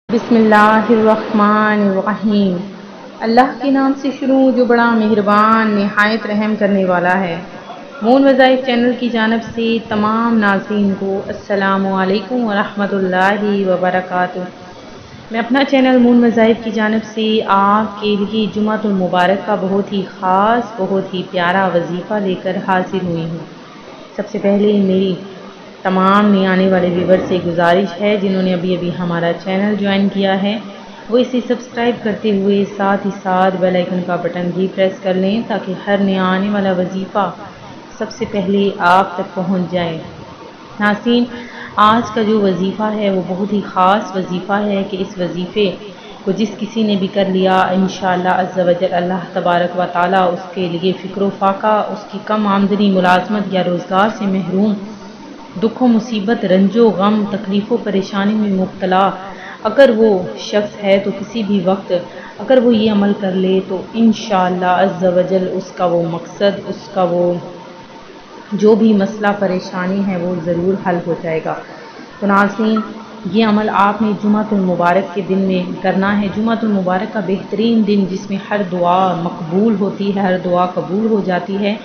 बिस्मिल्लाहिर्रहमानिर्रहीम। अल्लाह के नाम से शुरू जो बड़ा मेहरबान निहायत रहम करने वाला है। मून वज़ाइफ चैनल की जानब से तमाम नाज़रीन को अस्सलामु अलैकुम वरहमतुल्लाहि वबरकातुह। मैं अपना चैनल मून वज़ाइफ की जानब से आपके लिए जुमातुल मुबारक का बहुत ही ख़ास बहुत ही प्यारा वजीफ़ा लेकर हाजिर हुई हूँ। सबसे पहले मेरी तमाम नए आने वाले व्यूवर से गुजारिश है जिन्होंने अभी अभी हमारा चैनल ज्वाइन किया है वो इसे सब्सक्राइब करते हुए साथ ही साथ बेल आइकन का बटन भी प्रेस कर लें ताकि हर नया आने वाला वजीफ़ा सबसे पहले आप तक पहुंच जाए। नाज़रीन, आज का जो वजीफ़ा है वो बहुत ही ख़ास वजीफ़ा है कि इस वजीफ़े को जिस किसी ने भी कर लिया इंशाअल्लाह अज़्ज़ा वजल अल्लाह तबारक व तआला उसके लिए फ़िक्र फ़ाक़ा, उसकी कम आमदनी, मुलाज़मत या रोज़गार से महरूम, दुखों मुसीबत, रंजो गम, तकलीफ़ों परेशानी में मुब्तला अगर वो शख्स है तो किसी भी वक्त अगर वो ये अमल कर ले तो इंशाअल्लाह अज़्ज़ा वजल उसका वो मकसद, उसका वो जो भी मसला परेशानी है वो ज़रूर हल हो जाएगा। तो नाज़रीन, ये अमल आपने जुमातुल मुबारक के दिन में करना है। जुमातुल मुबारक का बेहतरीन दिन जिसमें हर दुआ मकबूल होती है, हर दुआ कबूल हो जाती है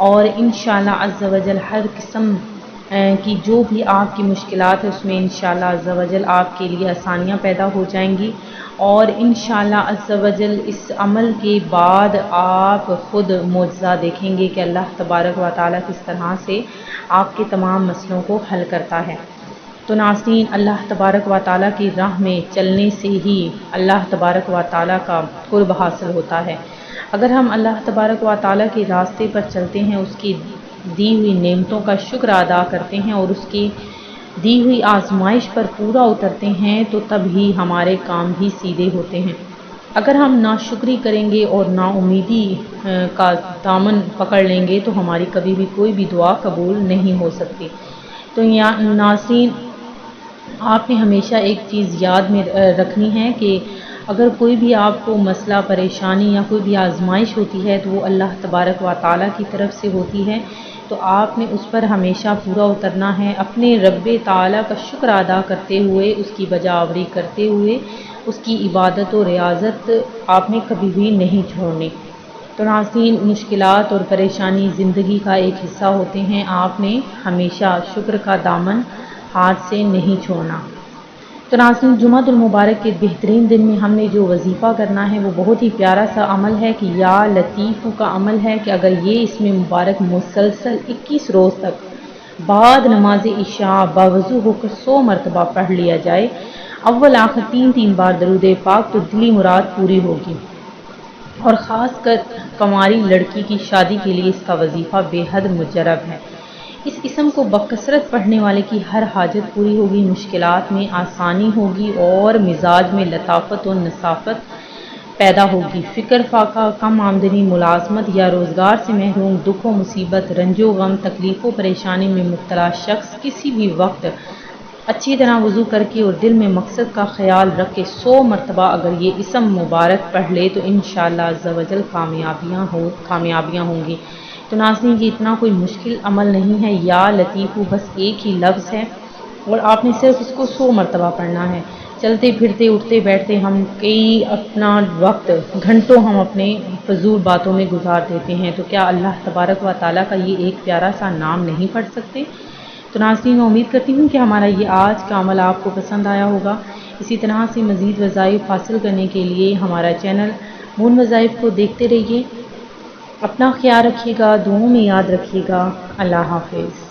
और इंशाअल्लाह अज़्ज़ा वजल हर किस्म कि जो भी आपकी मुश्किलात है उसमें इंशाअल्लाह अज़्ज़ा वजल आपके लिए आसानियाँ पैदा हो जाएंगी और इंशाअल्लाह अज़्ज़ा वजल इस अमल के बाद आप ख़ुद मोजज़ा देखेंगे कि अल्लाह तबारक व तआला किस तरह से आपके तमाम मसलों को हल करता है। तो नाज़रीन, अल्लाह तबारक व तआला की राह में चलने से ही अल्लाह तबारक व तआला का कुर्ब हासिल होता है। अगर हम अल्लाह तबारक व तआला के रास्ते पर चलते हैं, उसकी दी हुई नेमतों का शुक्र अदा करते हैं और उसकी दी हुई आजमाइश पर पूरा उतरते हैं तो तभी हमारे काम भी सीधे होते हैं। अगर हम नाशुक्री करेंगे और नाउमीदी का दामन पकड़ लेंगे तो हमारी कभी भी कोई भी दुआ कबूल नहीं हो सकती। तो नाज़रीन, आपने हमेशा एक चीज़ याद में रखनी है कि अगर कोई भी आपको मसला परेशानी या कोई भी आजमाइश होती है तो वो अल्लाह तबारक व तआला की तरफ से होती है। तो आपने उस पर हमेशा पूरा उतरना है, अपने रब्बे ताला का शुक्र अदा करते हुए, उसकी बजावरी करते हुए, उसकी इबादत और रियाज़त आपने कभी भी नहीं छोड़नी। तो नाज़रीन, मुश्किलात और परेशानी ज़िंदगी का एक हिस्सा होते हैं, आपने हमेशा शुक्र का दामन हाथ से नहीं छोड़ना। तो नाज़रीन, जुमातुल मुबारक के बेहतरीन दिन में हमने जो वजीफ़ा करना है वो बहुत ही प्यारा सा अमल है कि या लतीफ़ों का अमल है कि अगर ये इसमें मुबारक मुसलसल 21 रोज़ तक बाद नमाज इशा बावज़ू होकर 100 मरतबा पढ़ लिया जाए, अव्वल आखिर 3 बार दरूद पाक, तो दिली मुराद पूरी होगी। और ख़ास कर कंवारी लड़की की शादी के लिए इसका वजीफ़ा बेहद मुजरब है। इस इसम को बकसरत पढ़ने वाले की हर हाजत पूरी होगी, मुश्किलात में आसानी होगी और मिजाज में लताफत और नसाफत पैदा होगी। फ़िक्र फ़ाक़ा, कम आमदनी, मुलाज़मत या रोज़गार से महरूम, दुखों मुसीबत, रंजो गम, तकलीफ़ों परेशानी में मुब्तला शख्स किसी भी वक्त अच्छी तरह वज़ू करके और दिल में मकसद का ख्याल रख के 100 मरतबा अगर ये इसम मुबारक पढ़ ले तो इंशाअल्लाह अज़्ज़ा वजल कामयाबियाँ होंगी। तो नाज़रीन, ये इतना कोई मुश्किल अमल नहीं है। या लतीफ़ू बस एक ही लफ्ज़ है और आपने सिर्फ इसको 100 मरतबा पढ़ना है। चलते फिरते उठते बैठते हम कई अपना वक्त घंटों हम अपने फजूल बातों में गुजार देते हैं, तो क्या अल्लाह तबारक व तआला का ये एक प्यारा सा नाम नहीं पढ़ सकते? तो नाज़रीन, मैं उम्मीद करती हूँ कि हमारा ये आज का अमल आपको पसंद आया होगा। इसी तरह से मज़ीद वज़ाइफ़ हासिल करने के लिए हमारा चैनल मून वज़ाइफ़ को देखते रहिए। अपना ख्याल रखिएगा, दुआओं में याद रखिएगा। अल्लाह हाफ़िज़।